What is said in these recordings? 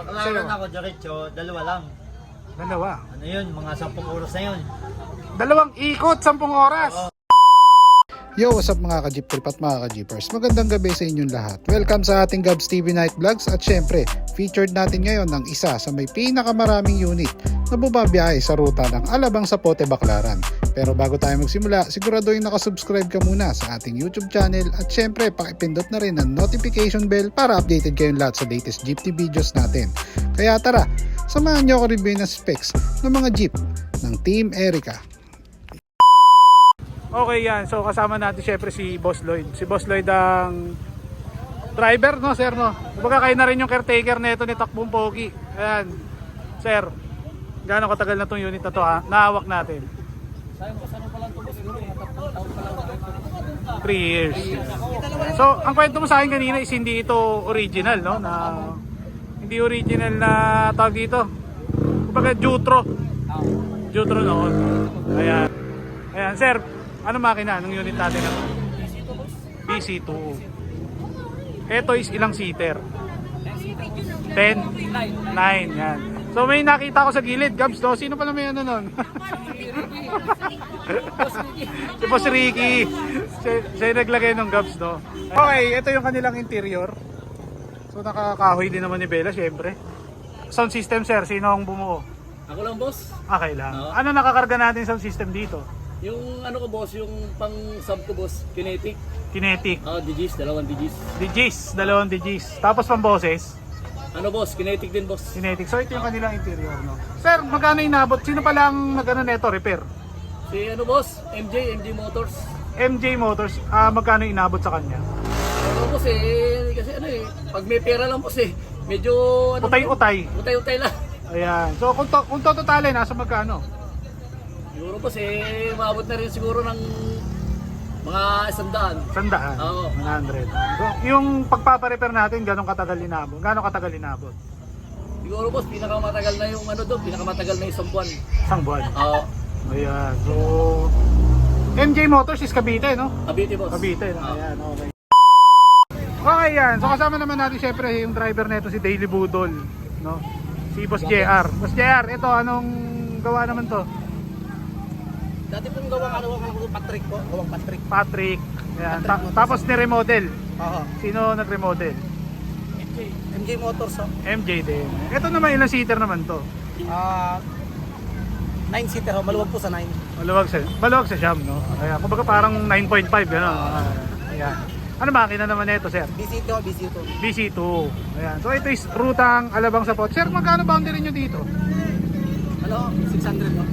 Makalala na ako diretso, dalawa lang. Dalawa. Ano yun, mga 10 oras na yun. Dalawang ikot, 10 oras. Oo. Yo, what's up mga ka-jeep trip at mga ka-jeepers? Magandang gabi sa inyong lahat. Welcome sa ating Gabs TV Night Vlogs at syempre, featured natin ngayon ng isa sa may pinakamaraming unit na bumabiyahe sa ruta ng Alabang Zapote, Baclaran. Pero bago tayo magsimula, siguraduhin nakasubscribe ka muna sa ating YouTube channel at syempre, pakipindot na rin ang notification bell para updated kayong lahat sa latest Jeep TV videos natin. Kaya tara, samahan nyo ako review ng specs ng mga Jeep ng Team Erica. Okay yan, so kasama natin syempre si Boss Lloyd. Si Boss Lloyd ang driver, no sir, no? Kumbaga kayo na rin yung caretaker nito ni Takbong Pogi. Ayan, sir, gaano katagal na tong unit na to ha? Nahawak natin? Sayang ko, saan pa lang ito boss? 3 years. So, ang kwento mo sa akin kanina is hindi ito original, no? Hindi original na tawag dito. Kumbaga Jutro. Jutro noon. Ayan. Ayan, sir. Ano makina ng unit natin na to? BC2. Ito is ilang seater? 10? 9. Yan. So may nakita ko sa gilid, Gabs, no? Sino pala may ano nun? Si Boss Ricky. Siya naglagay ng Gabs, no? Okay, ito yung kanilang interior. So nakakahoy din naman ni Bella, syempre. Sound system, sir, sino ang bumuo? Ako lang boss. Okay lang. Ano nakakarga natin sound system dito? Yung ano ko boss, yung pang sub ko boss, Kinetic. Kinetic. Digis, 2 digis. Digis, 2 digis. Tapos pang boses, Ano boss, Kinetic din boss. Kinetic. So ito yung kanilang interior, no? Sir, magkano inabot? Sino pala ang nagano neto, repair? Si ano boss, MJ Motors. MJ Motors, magkano inabot sa kanya? Ano boss kasi ano pag may pera lang boss medyo ano. Utay-utay. Utay lang. Ayan. So kung totalin, nasa magkano? Siguro boss maabot na rin siguro ng mga 100. 100. Oo. 100. So, yung pagpapa-repair natin, ganong katagal inabot? Gano'ng katagal inabot? Siguro boss, pinakamatagal na yung ano doon, pinakamatagal na yung 1 buwan. Isang buwan. Oo. Ayan. So, MJ Motors is Cavite, no? Cavite boss. Cavite, no? Ayan, okay. Okay yan. So kasama naman natin syempre yung driver nito si Daily Budol, no? Si Boss JR. Boss JR, ito anong gawa naman to? Dati pong gawang Patrick po, gawang Patrick. Patrick. Ayan. Tapos ni-remodel. Oo. Sino nag-remodel? MJ Motors oh. MJ din. Ito naman ilang seater naman to? 9-seater maluwag po sa 9. Maluwag sa Siam, no? Ayan. Kumbaga parang 9.5 gano'n. Ayan. Ano makina naman nito, sir? BC2. BC2. Ayan. So ito is rutang Alabang Zapote. Sir, magkano boundary nyo dito? Ano? 600 no?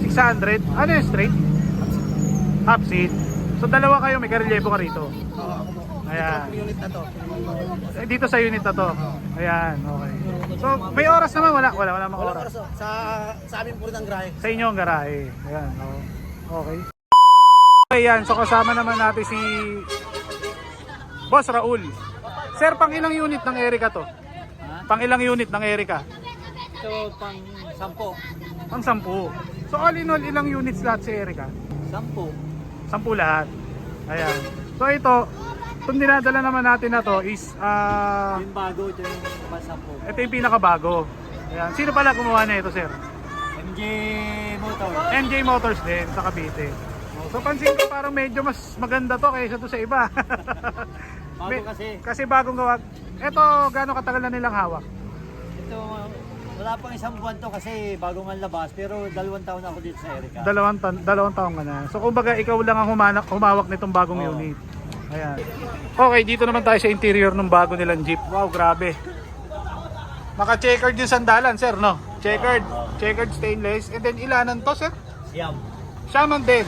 600. Ano yung straight? Half seat. So dalawa kayo, may karelyebo ka rito. Oo, ako po. Ayan. Ito unit na to. Dito sa unit na to. Ayan, okay. So may oras naman, wala mga Wala oras. oras oh. Sa amin po rin ang grahe. Sa inyo ang garahe. Ayan, okay. Okay yan, so kasama naman natin si Boss Raul. Sir, pang ilang unit ng Erica to? Pang ilang unit ng Erica? Ito pang 10. Pang 10. So all in all, ilang units lahat si Erica? 10. 10 lahat. Ayan. So ito, itong dinadala naman natin na to is Yung bago, ito yung pang 10. ito yung pinakabago. Ayan. Sino pala gumawa na ito, sir? MJ Motors. MJ Motors din sa Cavite. So pansin ko parang medyo mas maganda to kaysa to sa iba. Bago kasi. Bagong gawa. Ito, gaano katagal na nilang hawak? Ito, wala pang 1 buwan to kasi bago nga labas. Pero 2 taon na ako dito sa Erica. Dalawang taon ka na. So kumbaga ikaw lang ang humawak nitong bagong unit. Ayan. Okay, dito naman tayo sa interior ng bago nilang Jeep. Wow, grabe. Naka-checkered yung sandalan, sir, no? Checkered stainless. And then ilanan to, sir? Siyam. Siyaman din.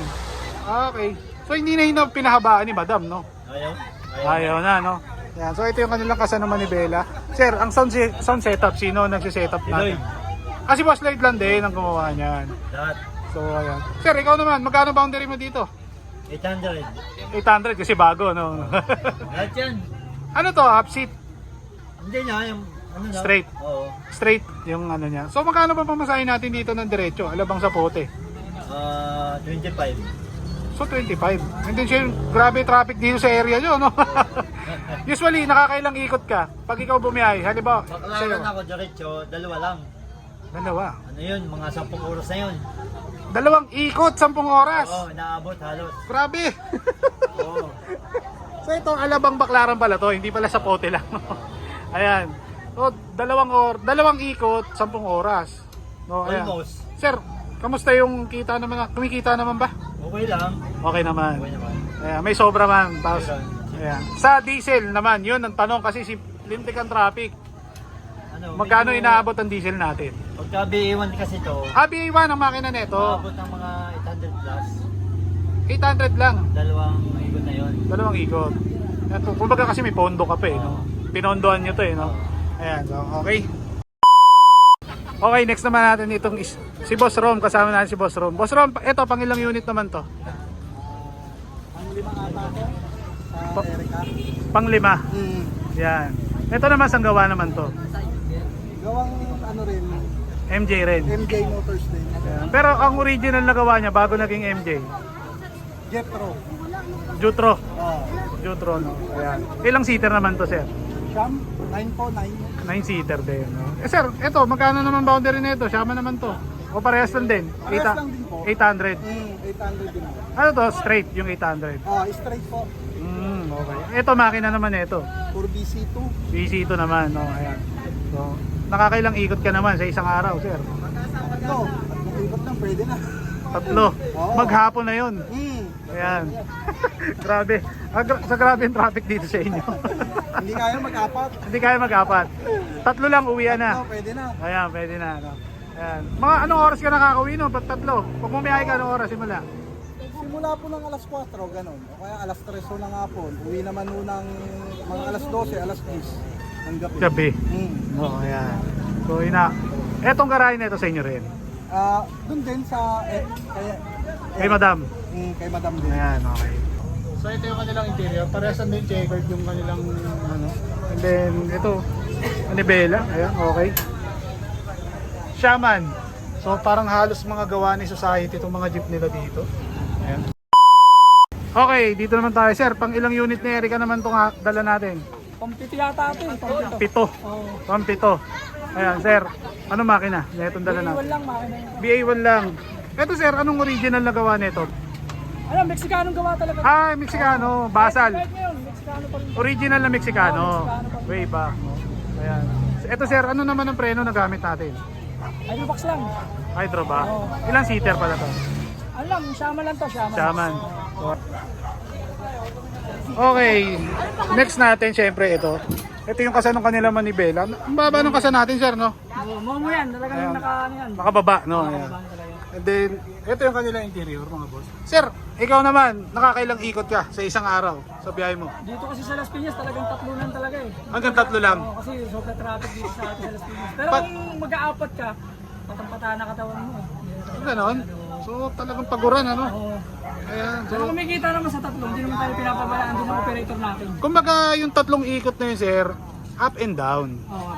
Okay. So hindi na pinahabaan ni Madam, no? Ayaw na, no? Yan. So ito yung kanilang kasama ni Bella. Sir, ang sound setup, sino nagsisetup natin? Si Boss Lloyd lang din ang gumawa niyan. Lahat. So ayan. Sir, ikaw naman, magkano boundary mo dito? 800. 800 kasi bago, no? Lahat yan. Ano to, half seat? Hindi niya, yung ano na. Straight. Oo. Straight yung ano niya. So magkano ba pamasahin natin dito ng diretso? Alabang Zapote. 25. So 25. Hindi siya grabe traffic dito sa area nyo, no? Usually, nakakailang ikot ka pag ikaw bumiyahe. Halimbawa, Baklaran ako diretso, dalawa lang. Dalawa. Ano yun, mga 10 oras na yun. Dalawang ikot, 10 oras. Oo, naabot halos. Grabe. Oo. So ito, Alabang Baklaran pala to, hindi pala sa pote lang. Ayan. So, dalawang ikot, 10 oras. No, ayan. Almost. Sir, kamusta yung kita naman? Kumikita naman ba? Okay lang. Okay naman. Okay naman. Ayan, may sobra man. Tapos, Meron. ayan. Sa diesel naman, yun ang tanong kasi si lintik ang traffic. Ano, Magkano medyo- inaabot ang diesel natin? Pagka BA1 kasi to, BA1 ang makina nito. maabot ng mga 800 plus. 800 lang. Dalawang ikot na yun. Dalawang ikot. Ayan, kumbaga kasi may pondo ka pa eh. No? Pinondohan nyo to eh. No? Ayan, so okay. Okay, next naman natin itong si Boss Rom. Kasama natin si Boss Rom. Boss Rom, ito, pang ilang unit naman to? Ang 5 ata ko sa Erica. Pang 5. Yan. Ito naman, sang gawa naman to? Gawang ano rin, MJ rin. MJ Motors din. Yan. Pero ang original na gawa niya bago naging MJ, Jetro. Jutro. Oh. Jutro, no? Ayan. Ilang seater naman to, sir? Sham, 9 po, 9. 9-seater din. No? Sir, ito, magkano naman boundary na ito? Siyama naman to. O parehas lang din? Parehas lang din po. 800. 800 din ako. Ano to? Straight yung 800. Straight po. Okay. Ito, makina naman ito. For BC2. BC2 naman. No? Ayan. So, nakakailang ikot ka naman sa isang araw, sir? Tatlo. Tatlong ikot lang, pwede na. Tatlo. Oo. Maghapon na yun. Hmm. Ayan. Grabe. Sa grabe yung traffic dito sa inyo. Hindi kaya mag-apat. Hindi kaya mag-apat. Tatlo lang uwian na. Pwede na. Ayan, pwede na. No? Ayan. Mga anong oras ka nakakauwi no? Pag tatlo. Pag bumiyahe ka, anong oras simula? Simula po ng alas 4, ganun. O kaya alas 3 ho ng hapon. Uwi naman ho ng mga alas 12, alas 10. Ng gabi. Gabi. Hmm. Oo, ayan. So, etong garahe na ito sa inyo rin. Doon din sa Kay Madam. Kay Madam din. Ayan, okay. So, ito yung kanilang interior. Paresan din checkered yung kanilang ano. And then, ito. Manibela. Ayan, okay. Shaman. So, parang halos mga gawa ni society itong mga jeep nila dito. Ayan. Okay, dito naman tayo, sir. Pang ilang unit ni Erica naman itong dala natin? Pampito yata ito. Pampito. Pito. Pampito. Ayan, sir. Ano makina? Itong dala natin. lang makina yun. BA1 lang. Ito, sir, anong original na gawa nito? Ano, Mexicanong gawa talaga. Mexicano. Basal. Ngayon, Mexicano pa rin. Original na Mexicano. Mexicano pa. Way back. Ayan. Ito, sir, ano naman ang preno na gamit natin? Hydrobox lang. Hydro ba? Ilang seater pala to? Ano lang, Shaman lang to, Shaman. Shaman. Okay. Next natin, syempre, ito. Ito yung kasa ng kanila manibela. Ang baba ng kasa natin, sir, no? Mo yan, talagang Ayan. ano yan. Nakababa, no? Ayan. And then, ito yung kanilang interior, mga boss. Sir, ikaw naman, nakakailang ikot ka sa isang araw sa biyahe mo? Dito kasi sa Las Piñas talagang tatlunan talaga eh. Hanggang 3 lang. Kasi sobrang traffic dito sa atin sa Las Piñas. Pero Pat- kung mag-aapat ka, patampata na katawan mo. Ganon. So, talagang paguran, ano? Oo. Ayan. Pero So, kumikita naman sa tatlo, hindi naman tayo pinapabayaan din ng operator natin. kumbaga, yung 3 ikot na yun, sir, up and down.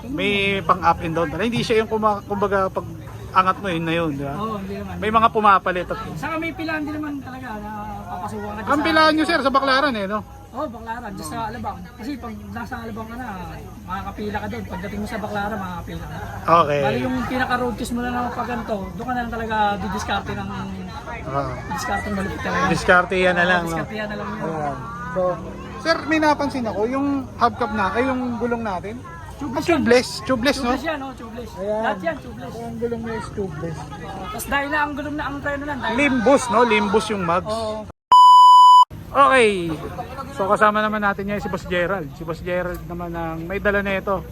May pang up and down. Hindi siya yung kumbaga pag angat mo yun na yun, di ba? Oo, hindi naman. May mga pumapalit at Saka may pilaan din naman talaga na papasukan ka dyan ang pilaan nyo, sir, sa Baklaran eh, no? Oo, Baklaran, dyan sa Alabang. Kasi pag nasa Alabang ka na, makakapila ka doon. Pagdating mo sa Baklaran, makakapila ka. Okay. Bali yung pinaka-road test mo na ng pag ganito, doon ka na lang talaga didiskarte ng discarte malupit talaga. Diskarte yan na lang, no? Diskarte yan na lang yun. Ayan. So, sir, may napansin ako, yung hubcap na, ay yung gulong natin. Tubeless, tubeless, no? Tubeless yan, oh, tubeless. Ayan. Lahat yan, tubeless. Ang gulong na is tubeless. Tapos dahil na ang gulong na ang preno lang. Dahil Limbus, no? Limbus yung mags. Oo. Okay. So kasama naman natin ngayon si Boss Gerald. Si Boss Gerald naman ang may dala na ito.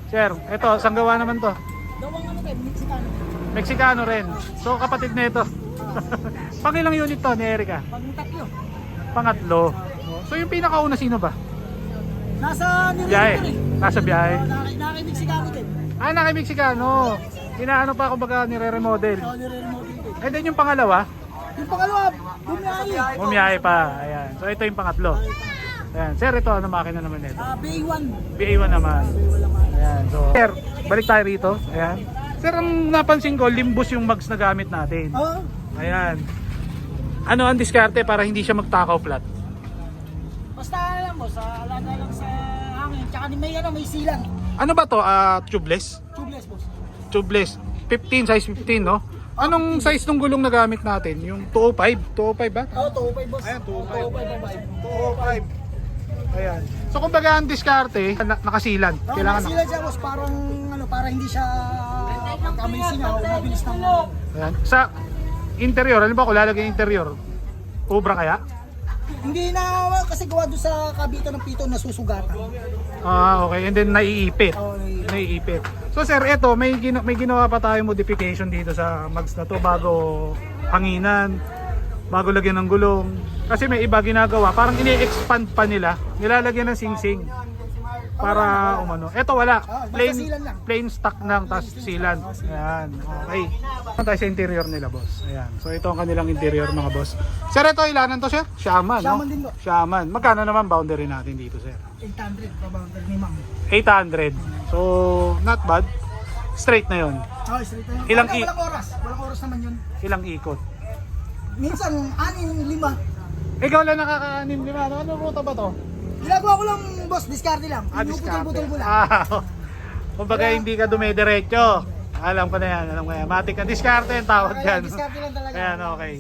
Sir, ito, saan gawa naman to? Dawang ano kayo, Mexicano. Mexicano rin. So kapatid na ito. Pang ilang unit to ni Erica? Pag tatlo. Pangatlo. So yung pinakauna sino ba? Nasa Biyahe. Nasa biyahe. Naki-Mexicano din. Naki-Mexicano. Inaano pa kumbaga nire-remodel. Nire-remodel din. And then yung pangalawa, Yung pangalawa, bumiyahe. bumiyahe pa. Ayan. So ito yung pangatlo. Ayan. Sir, ito ano makina naman ito? BA1. BA1 naman. Ayan. So, sir, balik tayo rito. Ayan. Sir, ang napansin ko, limbus yung mags na gamit natin. Oo. Ayan. Ano ang diskarte para hindi siya magtakaw flat? Basta alam mo, sa alaga lang sa hangin. Tsaka may silang. Ano ba to? Tubeless? Tubeless, boss. Tubeless. 15, size 15, no? Anong size ng gulong na gamit natin? Yung 205? 205 ba? Oo, 205, boss. Ayan, 205. 205. Ayan. So kumbaga ang diskarte, nakasilan. Kailangan Sila siya, boss. Parang, para hindi siya pagkamay singaw, mabilis ng Ayan. Sa interior, ano ba kung lalagay yung interior? Ubra kaya? Hindi na, kasi gawa doon sa kabito ng pito na susugatan. Okay. And then naiipit. Oo, Naiipit. So sir, eto, may ginawa pa tayo modification dito sa mags na to bago hanginan, bago lagyan ng gulong. Kasi may iba ginagawa, parang ini-expand pa nila, nilalagyan ng sing-sing para umano. Eto wala, plain stock lang, tas sealant. Ayan, okay. Punta tayo sa interior nila, boss. Ayan. So ito ang kanilang interior, mga boss. Sir, ito ilanan to, sir? Shaman, no? Shaman din, no? Shaman. Magkano naman boundary natin dito, sir? 800 pa ba ang ni ma'am? 800. So, not bad. Straight na yon. Straight na yun. Ilang Walang oras. Walang oras naman yun. Ilang ikot? Minsan, 6, 5. Ikaw lang nakaka-anim, di ba? Ano ruta ba to? Ginagawa ko lang, boss, discarte lang. Pinuputol-putol ko lang. Kumbaga hindi ka dumidiretso. Alam ko na yan, Matik na diskarte yung tawag dyan. Discarte lang talaga. Ayan, okay.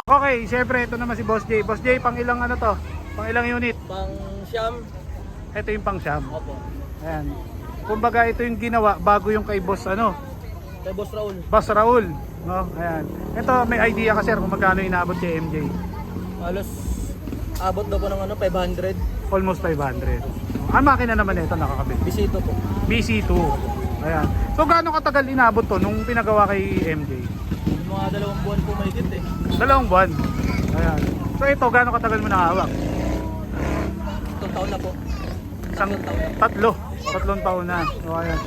Okay, syempre ito naman si Boss J. Boss J, pang ilang ano to? Pang ilang unit? Pang siyam. Ito yung pang siyam. Opo. Ayan. Kumbaga ito yung ginawa bago yung kay Boss Kay Boss Raul. Boss Raul. No? Ayan. Ito may idea ka sir kung magkano inabot kay MJ. Halos abot daw po ng 500. Almost 500. Ang makina naman ito nakakabit. Bisito po. BC2. Ayan. So gaano katagal inabot to nung pinagawa kay MJ? Mga 2 buwan po mahigit eh. 2 buwan. Ayan. So ito gaano katagal mo nakahawak? 3 taon na po. Tatlong taon na. So ayan.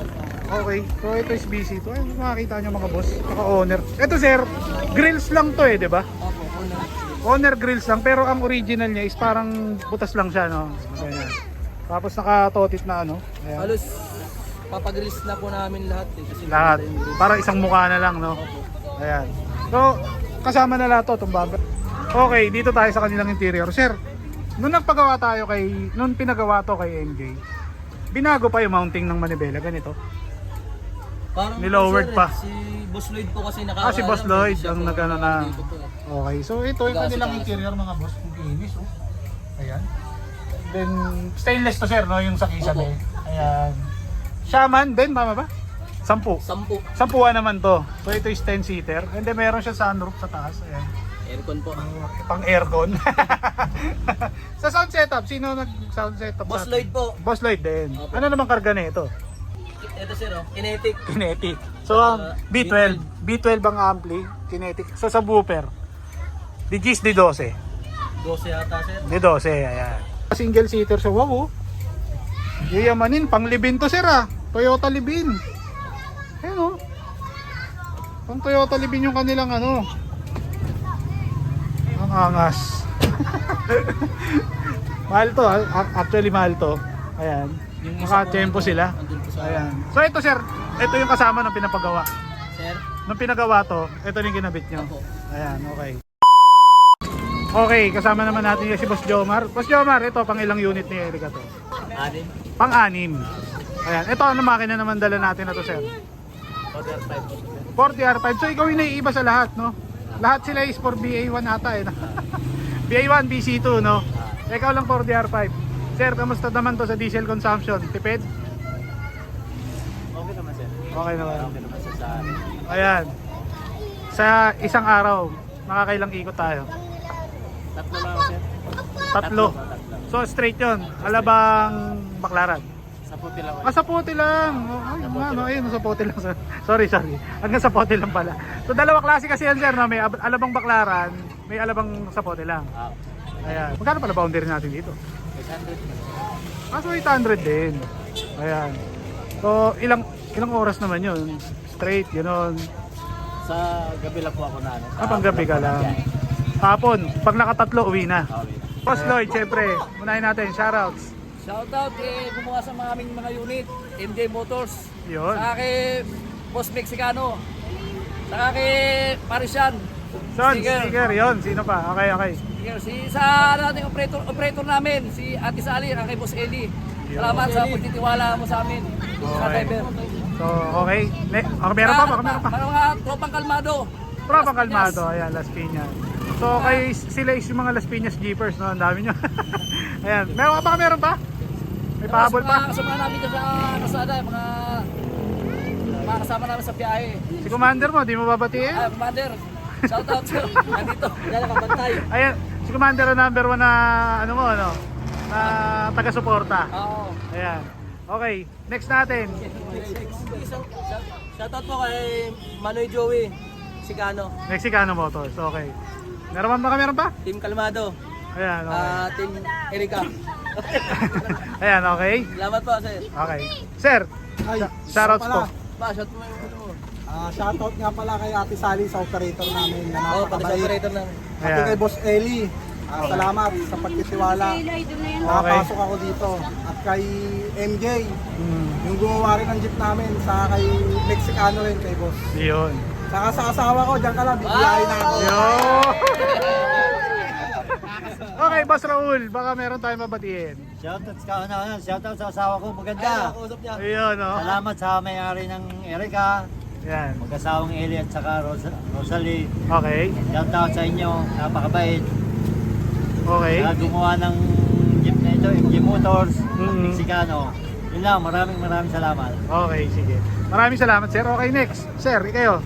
Okay. So ito is BC2. Ay, makakita nyo mga boss. Saka owner. Ito sir, grills lang to eh, di ba? Opo, una. Owner grills lang pero ang original niya is parang butas lang siya, no? Ayan. Tapos nakatotit na ano. Ayan. Halos papag-release na po namin lahat eh. Kasi Lahat. Para isang mukha na lang, no? Ayan. So, kasama na lahat to, itong bumper. Okay, dito tayo sa kanilang interior. Sir, nung pinagawa to kay MJ, binago pa yung mounting ng manibela, ganito. parang Nilowered sir, pa. Si Boss Lloyd po kasi nakaka. Si Boss Lloyd siya ang po nagano na. dito po eh. Okay, so ito yung Gaso kanilang tayo. interior mga boss, kung kinis, oh. Ayan. Then, stainless to sir, no? Yung sa kisame. Ayan. Shaman din, tama ba? 10. 10. 10 naman to. So ito is 10-seater. And then meron siya sunroof sa taas. Ayan. Aircon po. Pang aircon. Sa sound setup, sino nag-sound setup? Boss sa atin? Lloyd po. Boss Lloyd din. Opo. Ano naman karga nito? Ito sir oh, kinetic. Kinetic. So B12. B12 ang ampli. Kinetic. So sa booper, D10, D12. 12 yata sir. D12, ayan. Single seater so wow. Oh. Yayamanin, pang libin to sir ah. Toyota libin. Ayan oh. Pang Toyota libin yung kanilang ano. Ang angas. Mahal to ah. Actually mahal to. Ayan. Yung maka-tempo sila. Andun po sa Ayan. So ito sir, ito yung kasama ng pinapagawa. sir. Nung pinagawa to, ito yung kinabit nyo. Opo. Ayan, okay. Okay, kasama naman natin yung si Boss Jomar. Boss Jomar, ito pang ilang unit ni Erica to? Anin. Pang-anim. Ayan, ito ano makina naman dala natin na to sir? Order 5. 40R5. So ikaw yung naiiba sa lahat, no? Lahat sila is for BA1 ata eh. BA1, BC2, no? Ikaw lang 40R5. Sir, kamusta naman to sa diesel consumption? Tipid? Okay naman sir. Okay naman. Okay naman sir sa Ayan. Sa isang araw, nakakailang ikot tayo? 3 lang sir. 3. So straight yun. Alabang Baklaran. Sa puti lang. Sa puti lang. Oh, ay, no, ayun, sa puti lang. Sorry. Hanggang sa puti lang pala. So dalawa klase kasi yan sir, no? May Alabang Baklaran, may Alabang sa puti lang. Ayan. Magkano pala boundary natin dito? 800. So 800 din. Ayan. So ilang oras naman yun? Straight, gano'n. Sa gabi lang po ako na ano. Panggabi ka lang. Hapon, pag nakatatlo, uwi na. Okay. Boss Lloyd, syempre, unahin natin, shoutouts. Shoutout kay gumawa sa mga aming mga unit, MJ Motors. Yun. Saka kay Boss Mexicano. Saka kay Parisian. Son, sticker, yun. Sino pa? Okay, okay. Si sa ating operator namin, si Ate Sally, ang kay Boss Eli. Salamat sa pagtitiwala mo sa amin. Sa Okay. driver. So, okay. Okay, meron pa? Baka meron pa. Mga tropang kalmado. Propang Kalmado, ayan, Las Piñas. So, sila is yung mga Las Piñas Jeepers, no? Ang dami nyo. Ayan, meron pa? May pahabol pa? Kasama namin dyan sa kasada, mga kasama namin sa biyahe. Si Commander mo, di mo babatiin? Commander, shout out sir. Nandito, yan ang kabantay. Ayan, si Commander ang number 1 na, ano mo, ano? Na taga-suporta. Oo. Ayan. Okay, next natin. Shoutout po kay Manoy Joey Sigano, Mexicano Motors, okay. Meron pa? Team Kalmado, Ayan, okay. Team Erika. Ayan, okay. Salamat po sir. Okay. Sir, Ay, shoutouts pala. po. Ba, shout mo yung mo. Shoutout nga pala kay Ate Sally sa operator namin na Oo, pati sa napakabait. operator ng Pati Ayan. kay Boss Eli. Salamat sa pagtitiwala. Nakapasok ako dito. At kay MJ, yung gumawa rin ng jeep namin, sa kay Mexicano rin kay Boss. Yun. Saka sa asawa ko, diyan ka lang, bibiyahin na ako. Yun. Okay, Boss Raul, baka meron tayong mabatiin. Shoutout shoutout sa asawa ko, maganda. Kausap niya. Ayun, no? Salamat sa may-ari ng Erika, Yan. mag-asawang Eli at saka Rosalie. Okay. Shoutout sa inyo, napakabait. Okay. Sa gumawa ng jeep na ito, MG Motors, Mhm. Mexicano. Yun lang, maraming salamat. Okay, sige. Maraming salamat, sir. Okay, next. Sir, ikayo.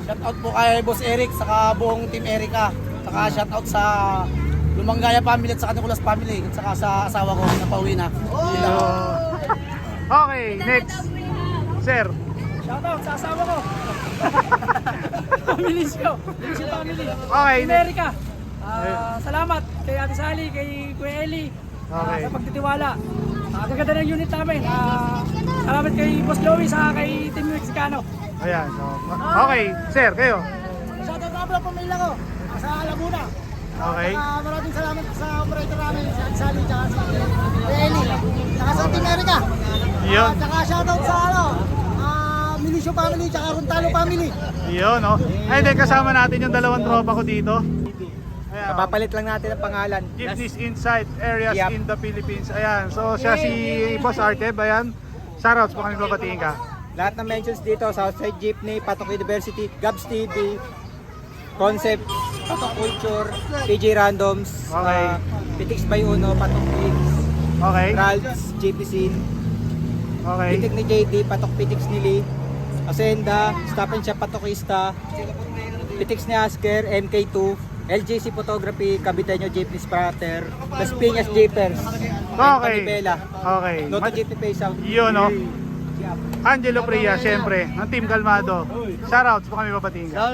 Shoutout po kay Boss Eric, saka buong Team Erika. Saka shoutout sa Lumanggaya family at saka Nicolas family. At saka sa asawa ko na pauwi na. Yun lang. Okay, next. Sir. Shoutout sa asawa ko. Families ko. Families family. Okay, Team next. Erika. Salamat kay Ate Sally, kay Kuya Eli. Okay. Sa pagtitiwala. Kaganda ng unit namin. Salamat kay Boss Joey sa kay Team Mexicano. Ayan. So, okay, sir, kayo. Shoutout nga pala pamilya ko sa Laguna. Okay. Maraming salamat sa operator namin, si Ate Sally, tsaka si Kuya Eli. Tsaka sa Team Erika. Yun. Tsaka shoutout sa Milicio family, tsaka Runtalo family. Yun, no? Ay, hindi, kasama natin yung dalawang tropa ko dito. Ayan. Papalit lang natin ang pangalan. Jeepneys Inside Areas Yep. in the Philippines. Ayan. So, siya si Boss Arteb. Ayan. Shoutouts po kami babatiin ka. Lahat ng mentions dito, Southside Jeepney, Patok University, Gabs TV, Concept, Patok Culture, PJ Randoms, Okay. Pitix by Uno, Patok Mix, Okay. Ralphs, JP Scene, Okay. Pitik ni JD, Patok Pitix ni Lee, Asenda, Stop and Shop Patokista, Pitix ni Asker, MK2, LJC Photography, Caviteño Jeepney Spratter, Las Piñas Jeepers, Okay. Bella, Okay. Noto Jeepney Face Out. Yun, no? Angelo Priya, syempre, ng Team Kalmado. Shoutouts po kami babatiin ka.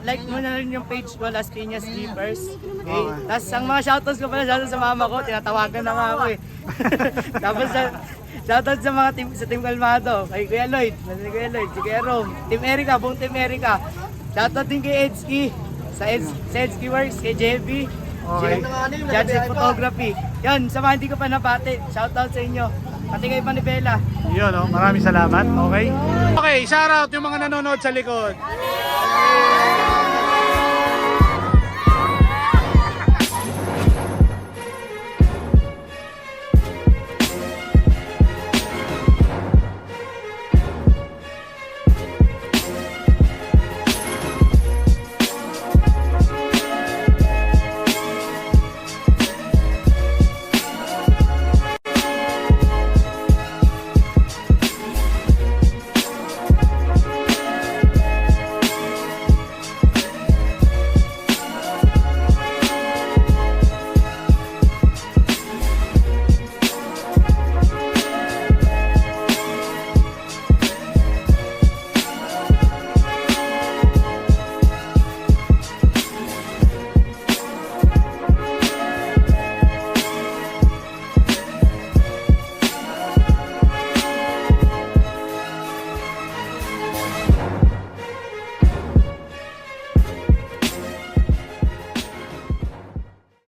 Like mo na rin yung page ko, Las Piñas Jeepers. Okay? Tapos ang mga shoutouts ko pala, shoutout sa mama ko, tinatawagan na nga ako eh. Tapos shoutout sa mga sa Team Kalmado, kay Kuya Lloyd, si Kuya Rom, Team Erika, buong Team Erika. Shoutout din kay Edski, sa Edski Works, kay JB, Okay. Gadget Photography. Yan, sa mga hindi ko pa nabati, shoutout sa inyo. Pati kay Manibela. Yun, no? Maraming salamat. Okay. Okay, shoutout yung mga nanonood sa likod. Okay.